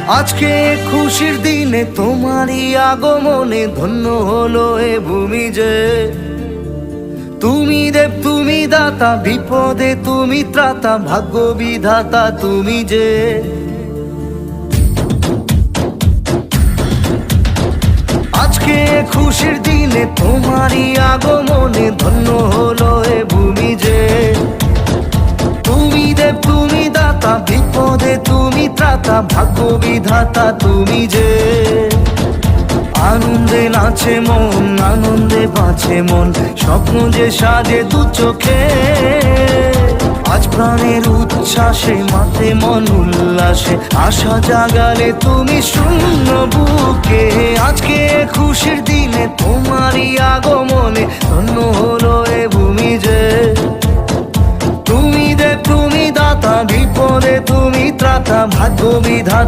আজকে খুশির দিনে তোমারই আগমনে ধন্য হলো এ ভূমি যে। তুমি দেব তুমি দাতা, বিপদে তুমি ত্রাতা, ভাগ্য বিধাতা তুমি যে। আজকে খুশির দিনে তোমারই আগমনে ধন্য হলো এ ভূমি যে। তুমি দেব তুমি দাতা, বিপদে তুমি ত্রাতা, ভাগ্য বিধাতা তুমি যে। আনন্দে নাচে মন, আনন্দে বাঁচে মন, স্বপ্ন যে সাজে দু চোখে। আজ প্রাণের উচ্ছ্বাসে মাতে মন উল্লাসে, আশা জাগালে তুমি শূন্য বুকে। আজকে খুশির দিনে তোমারই আগমনে ধন্য হলো এ ভূমি যে। তুমি দেব তুমি দাতা, বিপদে তুমি ত্রাতা, ভাগ্য বিধাতা